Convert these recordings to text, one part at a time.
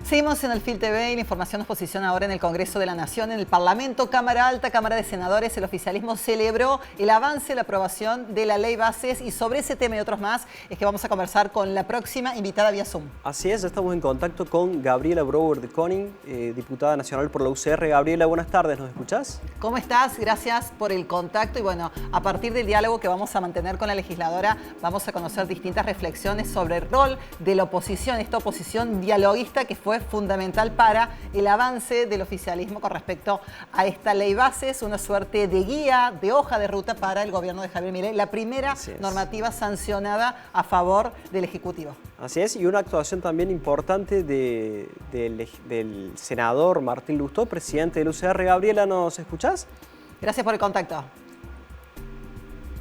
Seguimos en el FIL TV y la información nos posiciona ahora en el Congreso de la Nación, en el Parlamento, Cámara Alta, Cámara de Senadores. El oficialismo celebró el avance, la aprobación de la ley bases, y sobre ese tema y otros más es que vamos a conversar con la próxima invitada vía Zoom. Así es, estamos en contacto con Gabriela Brouwer de Koning, diputada nacional por la UCR. Gabriela, buenas tardes, ¿nos escuchás? ¿Cómo estás? Gracias por el contacto y bueno, a partir del diálogo que vamos a mantener con la legisladora, vamos a conocer distintas reflexiones sobre el rol de la oposición, esta oposición dialoguista que fue fundamental para el avance del oficialismo con respecto a esta ley bases, una suerte de guía, de hoja de ruta para el gobierno de Javier Milei, la primera normativa sancionada a favor del Ejecutivo. Así es, y una actuación también importante del senador Martín Lustó, presidente del UCR. Gabriela, ¿nos escuchás? Gracias por el contacto.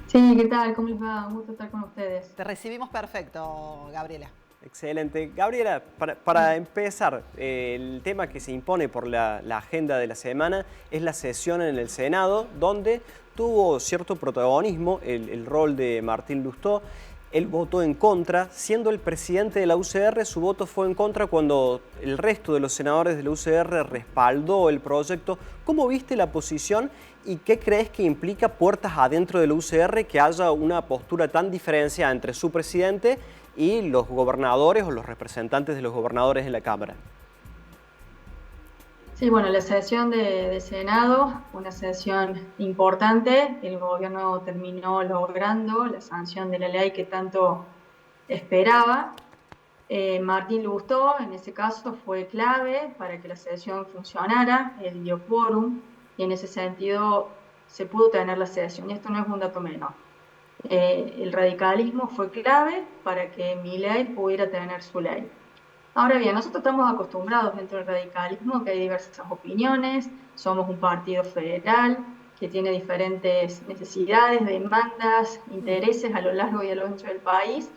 Sí, ¿qué tal? ¿Cómo les va? Un gusto estar con ustedes. Te recibimos perfecto, Gabriela. Excelente. Gabriela, para empezar, el tema que se impone por la agenda de la semana es la sesión en el Senado, donde tuvo cierto protagonismo el rol de Martín Lustó. Él votó en contra, siendo el presidente de la UCR, su voto fue en contra cuando el resto de los senadores de la UCR respaldó el proyecto. ¿Cómo viste la posición y qué crees que implica puertas adentro de la UCR que haya una postura tan diferenciada entre su presidente y los gobernadores o los representantes de los gobernadores en la Cámara? Sí, bueno, la sesión de Senado, una sesión importante. El gobierno terminó logrando la sanción de la ley que tanto esperaba. Martín Lustó, en ese caso, fue clave para que la sesión funcionara. Él dio quórum y en ese sentido se pudo tener la sesión. Y esto no es un dato menor. El radicalismo fue clave para que Milei pudiera tener su ley. Ahora bien, nosotros estamos acostumbrados dentro del radicalismo que hay diversas opiniones, somos un partido federal que tiene diferentes necesidades, demandas, intereses a lo largo y a lo ancho del país,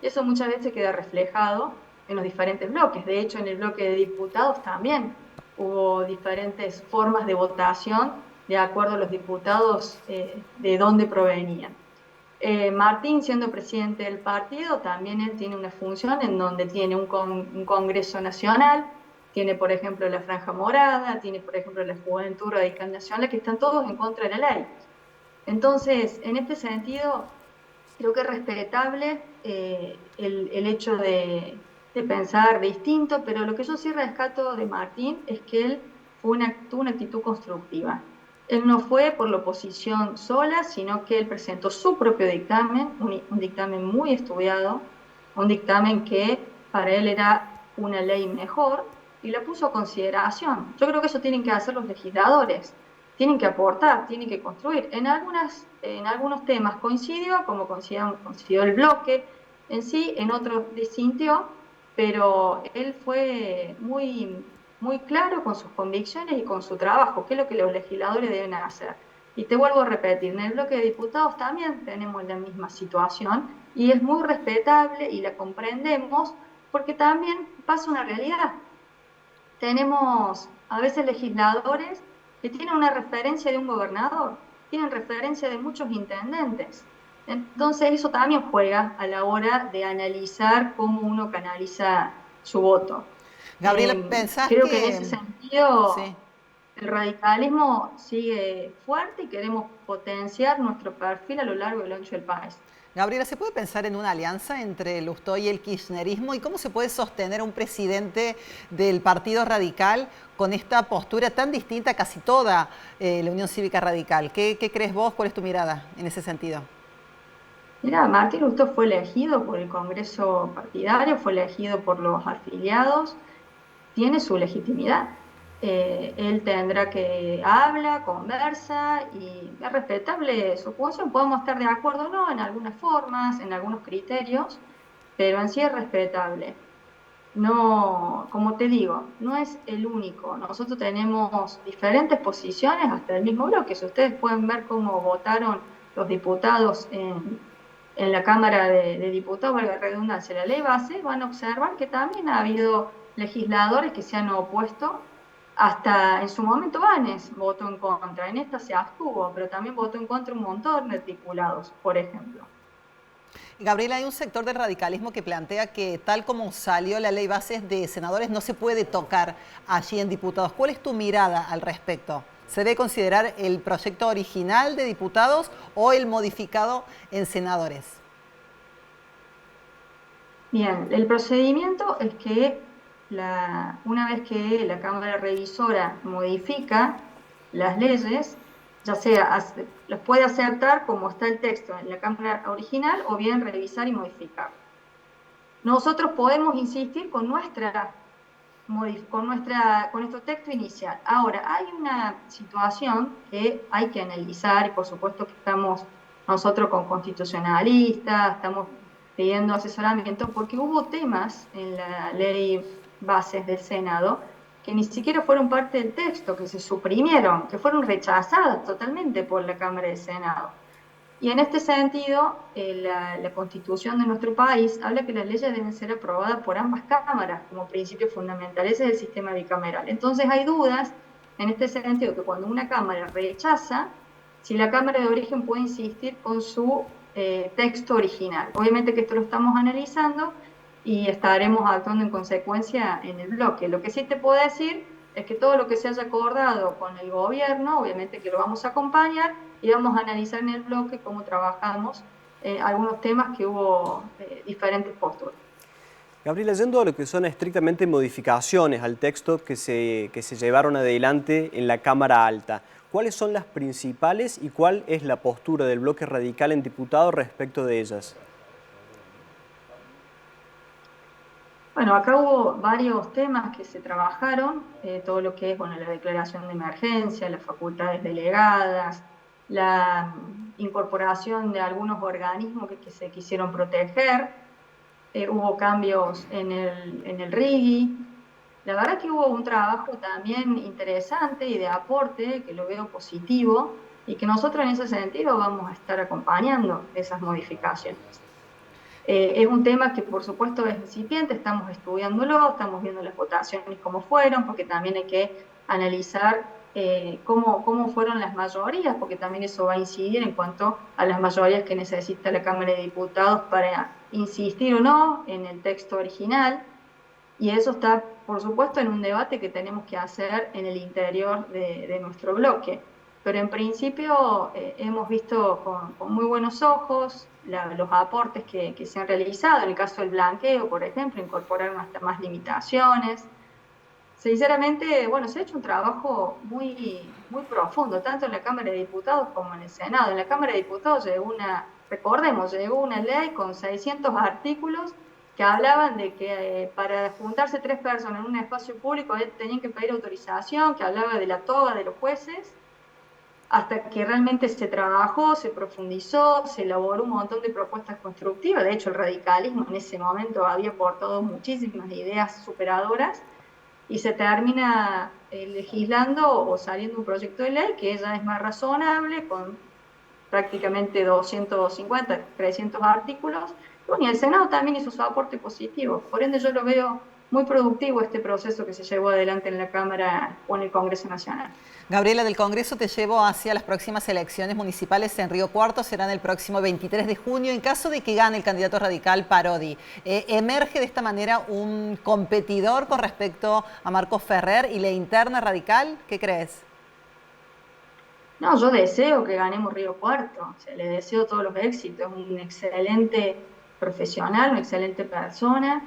y eso muchas veces queda reflejado en los diferentes bloques. De hecho, en el bloque de diputados también hubo diferentes formas de votación de acuerdo a los diputados de dónde provenían. Martín, siendo presidente del partido, también él tiene una función en donde tiene un Congreso Nacional, tiene, por ejemplo, la Franja Morada, tiene, por ejemplo, la Juventud Radical Nacional, que están todos en contra de la ley. Entonces, en este sentido, creo que es respetable el hecho de pensar distinto, pero lo que yo sí rescato de Martín es que él tuvo una actitud constructiva. Él no fue por la oposición sola, sino que él presentó su propio dictamen, un dictamen muy estudiado, un dictamen que para él era una ley mejor, y la puso a consideración. Yo creo que eso tienen que hacer los legisladores, tienen que aportar, tienen que construir. En algunos temas coincidió, como coincidió el bloque en sí, en otros disintió, pero él fue muy claro con sus convicciones y con su trabajo, que es lo que los legisladores deben hacer. Y te vuelvo a repetir, en el bloque de diputados también tenemos la misma situación y es muy respetable y la comprendemos porque también pasa una realidad. Tenemos a veces legisladores que tienen una referencia de un gobernador, tienen referencia de muchos intendentes. Entonces eso también juega a la hora de analizar cómo uno canaliza su voto. Gabriela, ¿pensás creo que en ese sentido sí, el radicalismo sigue fuerte y queremos potenciar nuestro perfil a lo largo y lo ancho del país? Gabriela, ¿se puede pensar en una alianza entre Lustó y el kirchnerismo? ¿Y cómo se puede sostener un presidente del Partido Radical con esta postura tan distinta a casi toda la Unión Cívica Radical? ¿Qué crees vos? ¿Cuál es tu mirada en ese sentido? Mira, Martín Lustó fue elegido por el Congreso partidario, fue elegido por los afiliados, tiene su legitimidad. Él tendrá que habla, conversa y es respetable su función. Podemos estar de acuerdo o no en algunas formas, en algunos criterios, pero en sí es respetable. No, como te digo, no es el único. Nosotros tenemos diferentes posiciones, hasta el mismo bloque. Si ustedes pueden ver cómo votaron los diputados en la Cámara de Diputados, valga la redundancia, la ley base, van a observar que también ha habido legisladores que se han opuesto. Hasta en su momento Banes votó en contra, en esta se abstuvo, pero también votó en contra un montón de articulados, por ejemplo. Gabriela, hay un sector del radicalismo que plantea que tal como salió la ley bases de senadores no se puede tocar allí en diputados. ¿Cuál es tu mirada al respecto? ¿Se debe considerar el proyecto original de diputados o el modificado en senadores? Bien, el procedimiento es que una vez que la Cámara Revisora modifica las leyes, ya sea las puede aceptar como está el texto en la Cámara original o bien revisar y modificar. Nosotros podemos insistir con nuestro texto inicial. Ahora, hay una situación que hay que analizar y por supuesto que estamos nosotros con constitucionalistas, estamos pidiendo asesoramiento porque hubo temas en la ley bases del Senado que ni siquiera fueron parte del texto, que se suprimieron, que fueron rechazados totalmente por la Cámara del Senado. Y en este sentido, la Constitución de nuestro país habla que las leyes deben ser aprobadas por ambas cámaras como principio fundamental. Ese es el sistema bicameral. Entonces hay dudas en este sentido que cuando una cámara rechaza, si la cámara de origen puede insistir con su texto original. Obviamente que esto lo estamos analizando y estaremos actuando en consecuencia en el bloque. Lo que sí te puedo decir es que todo lo que se haya acordado con el gobierno, obviamente que lo vamos a acompañar y vamos a analizar en el bloque cómo trabajamos algunos temas que hubo diferentes posturas. Gabriela, yendo a lo que son estrictamente modificaciones al texto que se llevaron adelante en la Cámara Alta, ¿cuáles son las principales y cuál es la postura del bloque radical en diputados respecto de ellas? Bueno, acá hubo varios temas que se trabajaron, todo lo que es la declaración de emergencia, las facultades delegadas, la incorporación de algunos organismos que se quisieron proteger, hubo cambios en el RIGI. La verdad que hubo un trabajo también interesante y de aporte, que lo veo positivo, y que nosotros en ese sentido vamos a estar acompañando esas modificaciones. Es un tema que por supuesto es incipiente, estamos estudiándolo, estamos viendo las votaciones cómo fueron, porque también hay que analizar cómo fueron las mayorías, porque también eso va a incidir en cuanto a las mayorías que necesita la Cámara de Diputados para insistir o no en el texto original, y eso está por supuesto en un debate que tenemos que hacer en el interior de nuestro bloque. Pero en principio hemos visto con muy buenos ojos los aportes que se han realizado. En el caso del blanqueo, por ejemplo, incorporaron hasta más limitaciones. Sinceramente, bueno, se ha hecho un trabajo muy profundo, tanto en la Cámara de Diputados como en el Senado. En la Cámara de Diputados llegó una ley con 600 artículos que hablaban de que para juntarse 3 personas en un espacio público tenían que pedir autorización, que hablaba de la toga de los jueces, hasta que realmente se trabajó, se profundizó, se elaboró un montón de propuestas constructivas. De hecho, el radicalismo en ese momento había aportado muchísimas ideas superadoras y se termina legislando o saliendo un proyecto de ley que ya es más razonable, con prácticamente 250, 300 artículos. Bueno, y el Senado también hizo su aporte positivo. Por ende, yo lo veo muy productivo este proceso que se llevó adelante en la Cámara o en el Congreso Nacional. Gabriela, del Congreso te llevo hacia las próximas elecciones municipales en Río Cuarto, serán el próximo 23 de junio. En caso de que gane el candidato radical Parodi, ¿emerge de esta manera un competidor con respecto a Marcos Ferrer y la interna radical? ¿Qué crees? No, yo deseo que ganemos Río Cuarto, o sea, le deseo todos los éxitos, un excelente profesional, una excelente persona.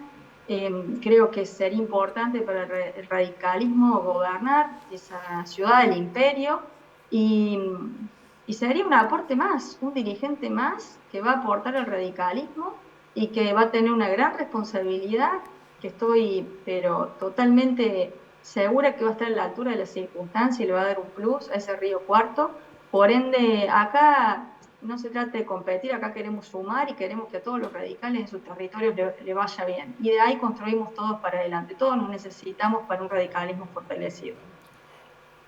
Creo que sería importante para el radicalismo gobernar esa ciudad del imperio y sería un aporte más, un dirigente más que va a aportar al radicalismo y que va a tener una gran responsabilidad, que estoy pero totalmente segura que va a estar a la altura de las circunstancias y le va a dar un plus a ese Río Cuarto. Por ende, acá no se trata de competir, acá queremos sumar y queremos que a todos los radicales en sus territorios le vaya bien. Y de ahí construimos todos para adelante, todos nos necesitamos para un radicalismo fortalecido.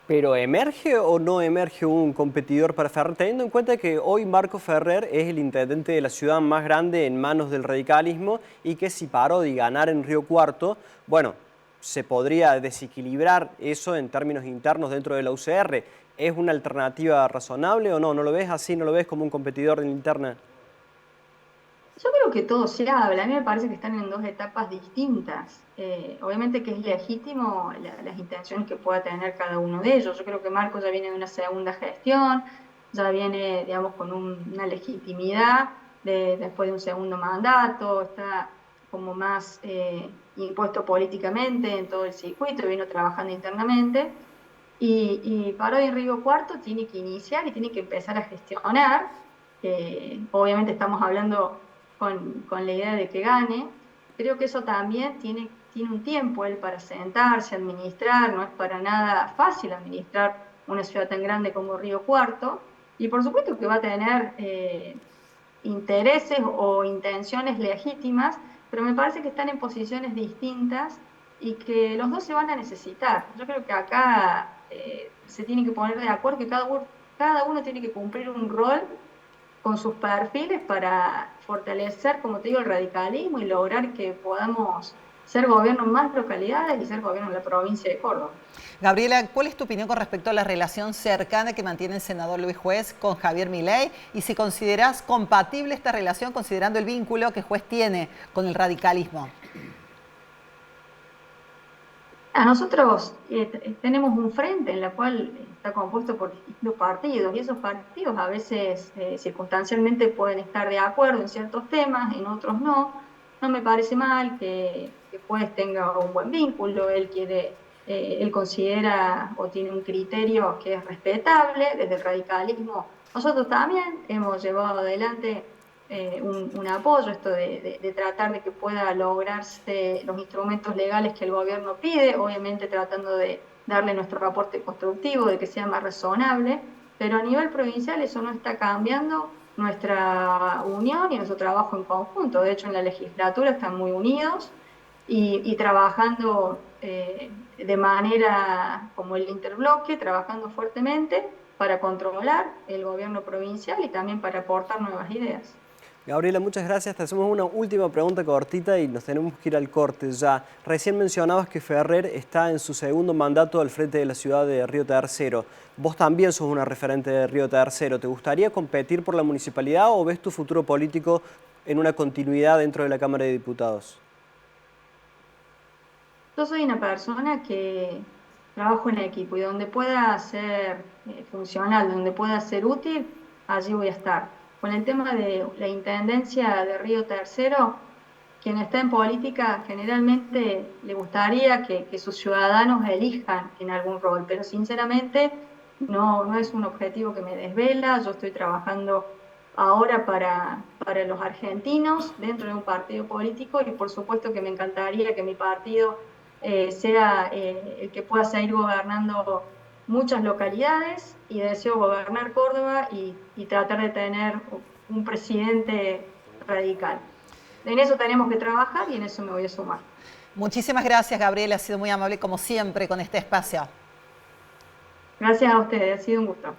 ¿Pero emerge o no emerge un competidor para Ferrer? Teniendo en cuenta que hoy Marcos Ferrer es el intendente de la ciudad más grande en manos del radicalismo y que si Parodi ganara en Río Cuarto, bueno, se podría desequilibrar eso en términos internos dentro de la UCR. ¿Es una alternativa razonable o no? ¿No lo ves así? ¿No lo ves como un competidor en la interna? Yo creo que todo se habla, a mí me parece que están en dos etapas distintas. Obviamente que es legítimo las intenciones que pueda tener cada uno de ellos. Yo creo que Marcos ya viene de una segunda gestión, ya viene, digamos, con una legitimidad después de un segundo mandato, está como más impuesto políticamente en todo el circuito, vino trabajando internamente. Y Parodi en Río Cuarto tiene que iniciar y tiene que empezar a gestionar. Obviamente estamos hablando con la idea de que gane. Creo que eso también tiene un tiempo él para sentarse, administrar. No es para nada fácil administrar una ciudad tan grande como Río Cuarto. Y por supuesto que va a tener intereses o intenciones legítimas, pero me parece que están en posiciones distintas y que los dos se van a necesitar. Yo creo que acá se tiene que poner de acuerdo que cada uno tiene que cumplir un rol con sus perfiles para fortalecer, como te digo, el radicalismo y lograr que podamos ser gobierno en más localidades y ser gobierno en la provincia de Córdoba. Gabriela, ¿cuál es tu opinión con respecto a la relación cercana que mantiene el senador Luis Juez con Javier Milei? Y si considerás compatible esta relación considerando el vínculo que Juez tiene con el radicalismo. Nosotros tenemos un frente en el cual está compuesto por distintos partidos y esos partidos a veces circunstancialmente pueden estar de acuerdo en ciertos temas, en otros no. No me parece mal que Juez tenga un buen vínculo, él considera o tiene un criterio que es respetable desde el radicalismo. Nosotros también hemos llevado adelante un apoyo, esto de tratar de que pueda lograrse los instrumentos legales que el gobierno pide, obviamente tratando de darle nuestro aporte constructivo, de que sea más razonable, pero a nivel provincial eso no está cambiando nuestra unión y nuestro trabajo en conjunto. De hecho, en la legislatura están muy unidos y trabajando de manera como el interbloque, trabajando fuertemente para controlar el gobierno provincial y también para aportar nuevas ideas. Gabriela, muchas gracias. Te hacemos una última pregunta cortita y nos tenemos que ir al corte ya. Recién mencionabas que Ferrer está en su segundo mandato al frente de la ciudad de Río Tercero. Vos también sos una referente de Río Tercero. ¿Te gustaría competir por la municipalidad o ves tu futuro político en una continuidad dentro de la Cámara de Diputados? Yo soy una persona que trabajo en equipo y donde pueda ser funcional, donde pueda ser útil, allí voy a estar. Con el tema de la Intendencia de Río Tercero, quien está en política generalmente le gustaría que sus ciudadanos elijan en algún rol, pero sinceramente no es un objetivo que me desvela. Yo estoy trabajando ahora para los argentinos dentro de un partido político y por supuesto que me encantaría que mi partido sea el que pueda seguir gobernando muchas localidades y deseo gobernar Córdoba y tratar de tener un presidente radical. En eso tenemos que trabajar y en eso me voy a sumar. Muchísimas gracias, Gabriela. Ha sido muy amable como siempre con este espacio. Gracias a ustedes, ha sido un gusto.